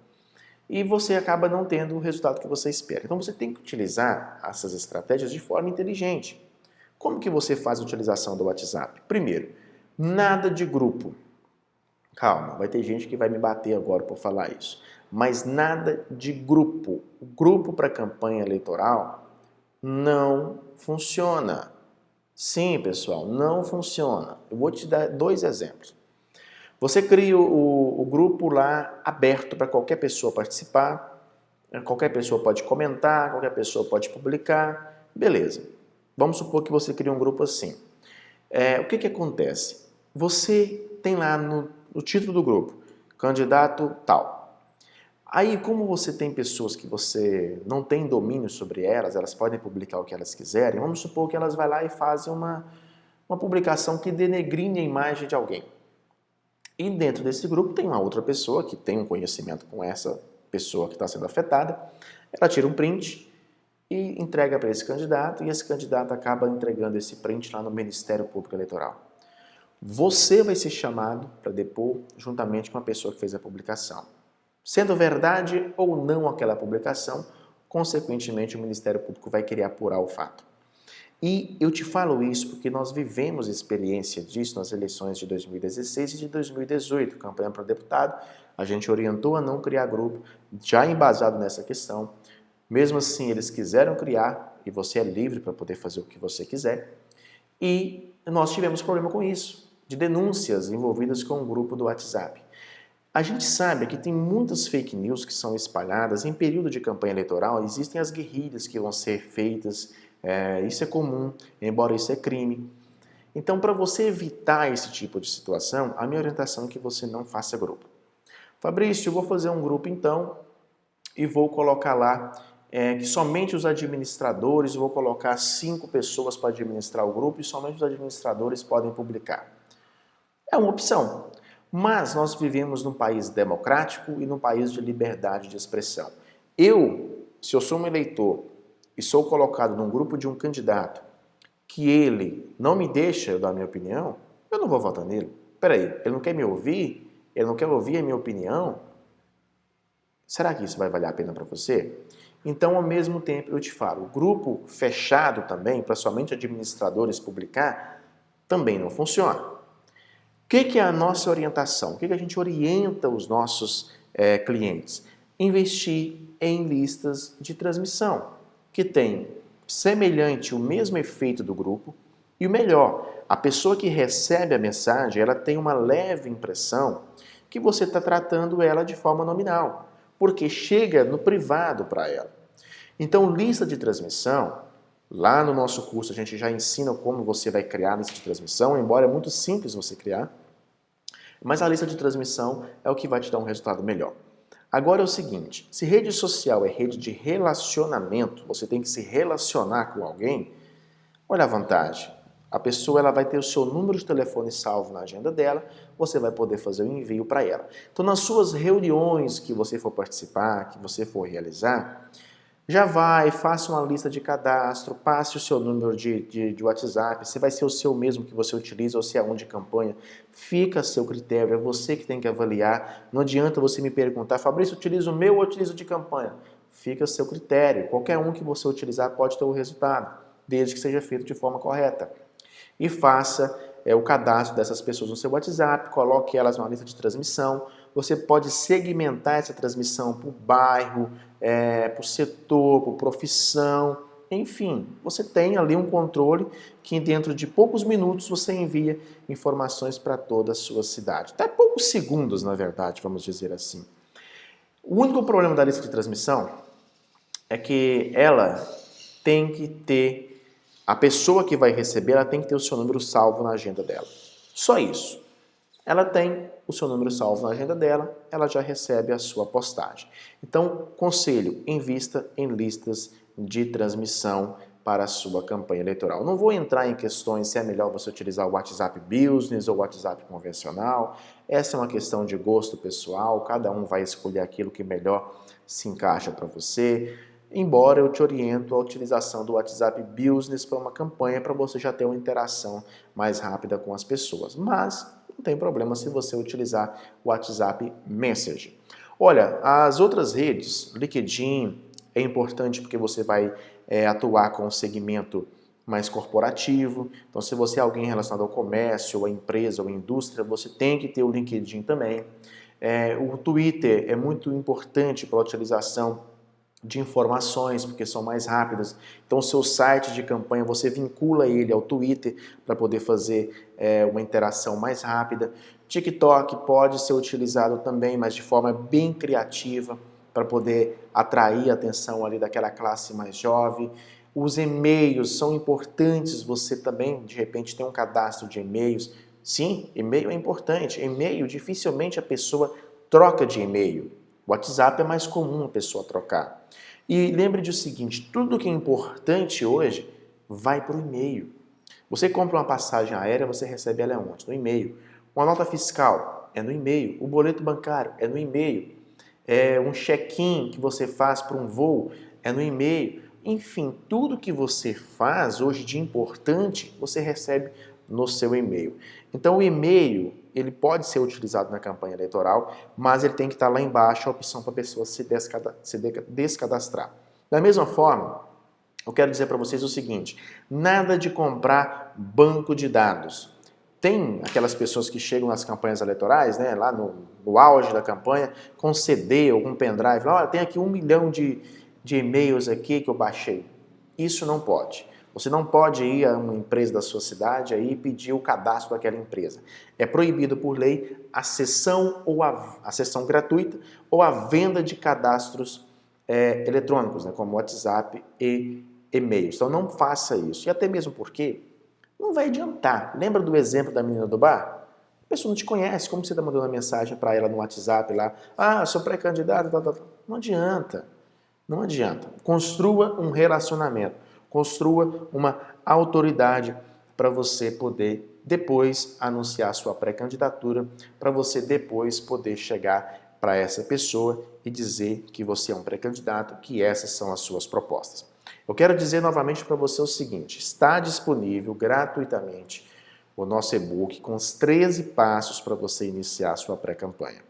e você acaba não tendo o resultado que você espera. Então você tem que utilizar essas estratégias de forma inteligente. Como que você faz a utilização do WhatsApp? Primeiro, nada de grupo. Calma, vai ter gente que vai me bater agora por falar isso. Mas nada de grupo. O grupo para campanha eleitoral não funciona. Sim, pessoal, não funciona. Eu vou te dar 2 exemplos. Você cria o grupo lá aberto para qualquer pessoa participar, qualquer pessoa pode comentar, qualquer pessoa pode publicar, beleza. Vamos supor que você cria um grupo assim. O que acontece? Você tem lá no título do grupo, candidato tal. Aí, como você tem pessoas que você não tem domínio sobre elas podem publicar o que elas quiserem, vamos supor que elas vão lá e fazem uma publicação que denegrine a imagem de alguém. E dentro desse grupo tem uma outra pessoa que tem um conhecimento com essa pessoa que está sendo afetada, ela tira um print e entrega para esse candidato, e esse candidato acaba entregando esse print lá no Ministério Público Eleitoral. Você vai ser chamado para depor juntamente com a pessoa que fez a publicação. Sendo verdade ou não aquela publicação, consequentemente o Ministério Público vai querer apurar o fato. E eu te falo isso porque nós vivemos experiência disso nas eleições de 2016 e de 2018, campanha para deputado, a gente orientou a não criar grupo, já embasado nessa questão. Mesmo assim, eles quiseram criar, e você é livre para poder fazer o que você quiser, e nós tivemos problema com isso, de denúncias envolvidas com o grupo do WhatsApp. A gente sabe que tem muitas fake news que são espalhadas em período de campanha eleitoral, existem as guerrilhas que vão ser feitas, isso é comum, embora isso é crime. Então, para você evitar esse tipo de situação, a minha orientação é que você não faça grupo. Fabrício, eu vou fazer um grupo então e vou colocar lá que somente os administradores, eu vou colocar 5 pessoas para administrar o grupo e somente os administradores podem publicar. É uma opção. Mas nós vivemos num país democrático e num país de liberdade de expressão. Se eu sou um eleitor e sou colocado num grupo de um candidato que ele não me deixa eu dar a minha opinião, eu não vou votar nele. Peraí, ele não quer me ouvir? Ele não quer ouvir a minha opinião? Será que isso vai valer a pena para você? Então, ao mesmo tempo, eu te falo, o grupo fechado também, para somente administradores publicar, também não funciona. O que é a nossa orientação? O que a gente orienta os nossos clientes? Investir em listas de transmissão, que tem semelhante o mesmo efeito do grupo, e o melhor, a pessoa que recebe a mensagem, ela tem uma leve impressão que você está tratando ela de forma nominal, porque chega no privado para ela. Então, lista de transmissão, lá no nosso curso a gente já ensina como você vai criar a lista de transmissão, embora é muito simples você criar, mas a lista de transmissão é o que vai te dar um resultado melhor. Agora é o seguinte, se rede social é rede de relacionamento, você tem que se relacionar com alguém, olha a vantagem. A pessoa ela vai ter o seu número de telefone salvo na agenda dela, você vai poder fazer o envio para ela. Então, nas suas reuniões que você for participar, que você for realizar, já vai, faça uma lista de cadastro, passe o seu número de WhatsApp, se vai ser o seu mesmo que você utiliza ou se é um de campanha, fica a seu critério, é você que tem que avaliar. Não adianta você me perguntar, Fabrício, utiliza o meu ou utiliza o de campanha? Fica a seu critério, qualquer um que você utilizar pode ter o resultado, desde que seja feito de forma correta. E faça o cadastro dessas pessoas no seu WhatsApp, coloque elas numa lista de transmissão. Você pode segmentar essa transmissão por bairro, por setor, por profissão, enfim, você tem ali um controle que dentro de poucos minutos você envia informações para toda a sua cidade. Até poucos segundos, na verdade, vamos dizer assim. O único problema da lista de transmissão é que ela tem que ter, a pessoa que vai receber, ela tem que ter o seu número salvo na agenda dela. Só isso. Ela tem o seu número salvo na agenda dela, ela já recebe a sua postagem. Então, conselho, invista em listas de transmissão para a sua campanha eleitoral. Não vou entrar em questões se é melhor você utilizar o WhatsApp Business ou o WhatsApp convencional. Essa é uma questão de gosto pessoal, cada um vai escolher aquilo que melhor se encaixa para você. embora eu te oriento a utilização do WhatsApp Business para uma campanha para você já ter uma interação mais rápida com as pessoas. Mas não tem problema se você utilizar o WhatsApp Message. Olha, as outras redes, LinkedIn, é importante porque você vai atuar com o segmento mais corporativo. Então, se você é alguém relacionado ao comércio, ou à empresa, ou à indústria, você tem que ter o LinkedIn também. O Twitter é muito importante para a utilização de informações, porque são mais rápidas. Então, o seu site de campanha, você vincula ele ao Twitter para poder fazer uma interação mais rápida. TikTok pode ser utilizado também, mas de forma bem criativa, para poder atrair a atenção ali daquela classe mais jovem. Os e-mails são importantes, você também, de repente, tem um cadastro de e-mails. Sim, e-mail é importante. E-mail, dificilmente a pessoa troca de e-mail. O WhatsApp é mais comum a pessoa trocar. E lembre de o seguinte, tudo que é importante hoje vai para o e-mail. Você compra uma passagem aérea, você recebe ela onde? No e-mail. Uma nota fiscal é no e-mail. O boleto bancário é no e-mail. Um check-in que você faz para um voo é no e-mail. Enfim, tudo que você faz hoje de importante, você recebe no seu e-mail. Então o e-mail, ele pode ser utilizado na campanha eleitoral, mas ele tem que estar lá embaixo a opção para a pessoa se descadastrar. Da mesma forma, eu quero dizer para vocês o seguinte, nada de comprar banco de dados. Tem aquelas pessoas que chegam nas campanhas eleitorais, né, lá no auge da campanha, com CD ou com pendrive, olha, tem aqui 1 milhão de e-mails aqui que eu baixei. Isso não pode. Você não pode ir a uma empresa da sua cidade aí e pedir o cadastro daquela empresa. É proibido por lei a cessão gratuita ou a venda de cadastros eletrônicos, né, como WhatsApp e e-mails. Então não faça isso. E até mesmo porque não vai adiantar. Lembra do exemplo da menina do bar? A pessoa não te conhece, como você está mandando uma mensagem para ela no WhatsApp lá? Ah, sou pré-candidato, Não adianta. Não adianta. Construa um relacionamento. Construa uma autoridade para você poder depois anunciar sua pré-candidatura, para você depois poder chegar para essa pessoa e dizer que você é um pré-candidato, que essas são as suas propostas. Eu quero dizer novamente para você o seguinte, está disponível gratuitamente o nosso e-book com os 13 passos para você iniciar a sua pré-campanha.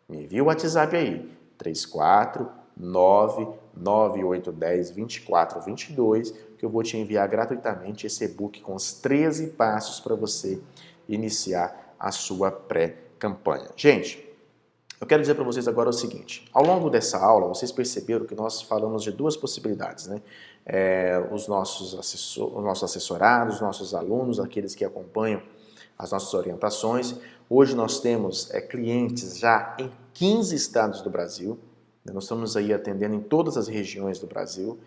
Me envie o WhatsApp aí, 349-9810-2422, que eu vou te enviar gratuitamente esse e-book com os 13 passos para você iniciar a sua pré-campanha. Gente, eu quero dizer para vocês agora o seguinte, ao longo dessa aula, vocês perceberam que nós falamos de duas possibilidades, né? Os nossos assessorados, os nossos alunos, aqueles que acompanham as nossas orientações. Hoje nós temos clientes já em 15 estados do Brasil, nós estamos aí atendendo em todas as regiões do Brasil,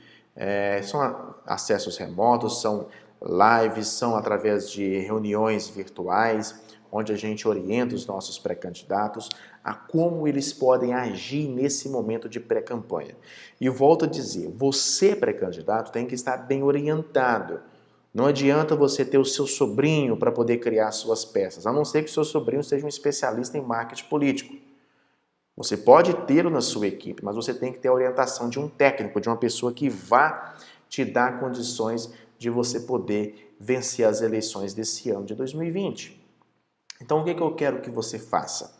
são acessos remotos, são lives, são através de reuniões virtuais, onde a gente orienta os nossos pré-candidatos a como eles podem agir nesse momento de pré-campanha. E eu volto a dizer, você pré-candidato tem que estar bem orientado. Não adianta você ter o seu sobrinho para poder criar suas peças, a não ser que o seu sobrinho seja um especialista em marketing político. Você pode tê-lo na sua equipe, mas você tem que ter a orientação de um técnico, de uma pessoa que vá te dar condições de você poder vencer as eleições desse ano de 2020. Então, o que eu quero que você faça?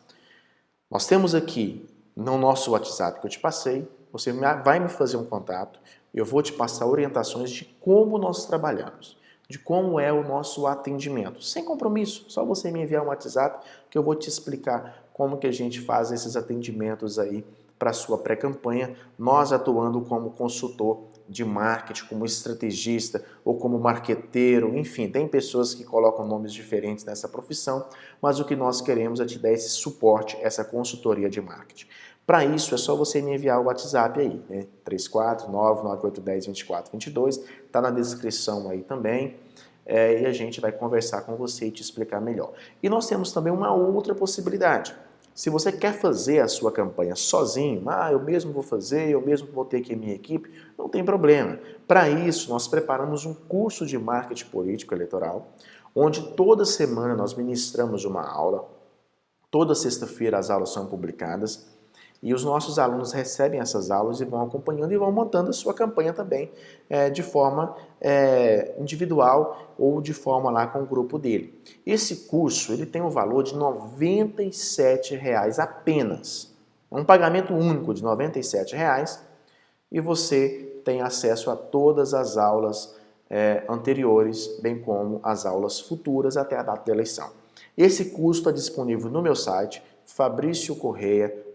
Nós temos aqui no nosso WhatsApp que eu te passei, você vai me fazer um contato, eu vou te passar orientações de como nós trabalhamos, de como é o nosso atendimento, sem compromisso, só você me enviar um WhatsApp que eu vou te explicar como que a gente faz esses atendimentos aí para a sua pré-campanha, nós atuando como consultor de marketing, como estrategista ou como marqueteiro, enfim, tem pessoas que colocam nomes diferentes nessa profissão, mas o que nós queremos é te dar esse suporte, essa consultoria de marketing. Para isso é só você me enviar o WhatsApp aí, né? 349-9810-2422, está na descrição aí também, e a gente vai conversar com você e te explicar melhor. E nós temos também uma outra possibilidade. Se você quer fazer a sua campanha sozinho, eu mesmo vou fazer, eu mesmo vou ter aqui a minha equipe, não tem problema. Para isso, nós preparamos um curso de marketing político eleitoral, onde toda semana nós ministramos uma aula, toda sexta-feira as aulas são publicadas, E os nossos alunos recebem essas aulas e vão acompanhando e vão montando a sua campanha também de forma individual ou de forma lá com o grupo dele. Esse curso ele tem um valor de R$ 97,00 apenas. Um pagamento único de R$ 97,00 e você tem acesso a todas as aulas anteriores, bem como as aulas futuras até a data da eleição. Esse curso está disponível no meu site, fabriciocorreia.com.br.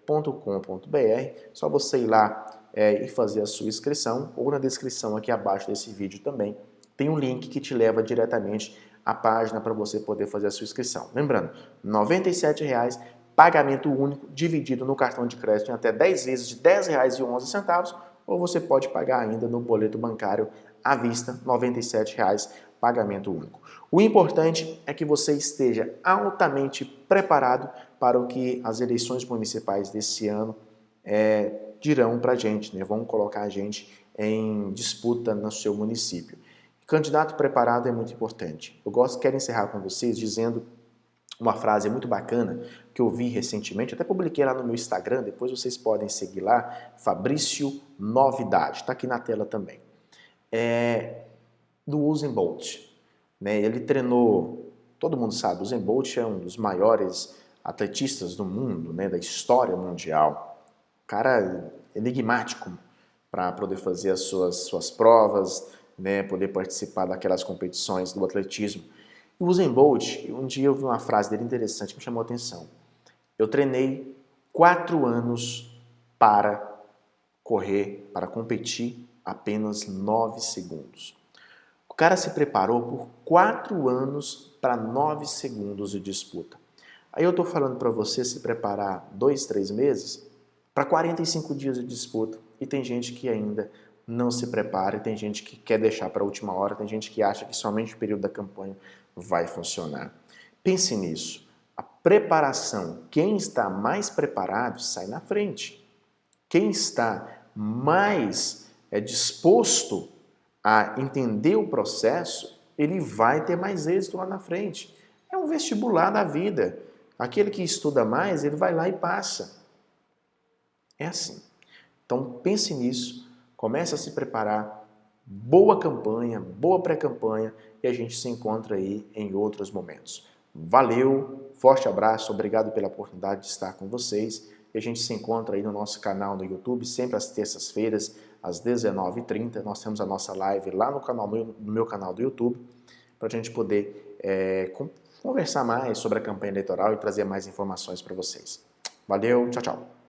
Só você ir lá e fazer a sua inscrição, ou na descrição aqui abaixo desse vídeo também tem um link que te leva diretamente à página para você poder fazer a sua inscrição. Lembrando, R$ 97,00, pagamento único, dividido no cartão de crédito em até 10 vezes de R$ 10,11, ou você pode pagar ainda no boleto bancário à vista, R$ 97,00, pagamento único. O importante é que você esteja altamente preparado para o que as eleições municipais desse ano dirão para a gente, né? Vão colocar a gente em disputa no seu município. Candidato preparado é muito importante. Quero encerrar com vocês dizendo uma frase muito bacana que eu vi recentemente, até publiquei lá no meu Instagram, depois vocês podem seguir lá, Fabrício Novidade, está aqui na tela também. Do Usain Bolt. Né? Ele treinou, todo mundo sabe, o Usain Bolt é um dos maiores atletistas do mundo, né? Da história mundial. Cara enigmático para poder fazer as suas provas, né? Poder participar daquelas competições do atletismo. E o Usain Bolt, um dia eu vi uma frase dele interessante que me chamou a atenção. Eu treinei 4 anos para correr, para competir apenas 9 segundos. O cara se preparou por 4 anos para 9 segundos de disputa. Aí eu estou falando para você se preparar 2, 3 meses para 45 dias de disputa. E tem gente que ainda não se prepara, tem gente que quer deixar para a última hora, tem gente que acha que somente o período da campanha vai funcionar. Pense nisso. A preparação, quem está mais preparado sai na frente. Quem está mais disposto a entender o processo, ele vai ter mais êxito lá na frente. É um vestibular da vida. Aquele que estuda mais, ele vai lá e passa. É assim. Então pense nisso, comece a se preparar, boa campanha, boa pré-campanha e a gente se encontra aí em outros momentos. Valeu, forte abraço, obrigado pela oportunidade de estar com vocês e a gente se encontra aí no nosso canal no YouTube, sempre às terças-feiras, às 19h30. Nós temos a nossa live lá no meu canal do YouTube, para a gente poder conversar mais sobre a campanha eleitoral e trazer mais informações para vocês. Valeu, tchau, tchau.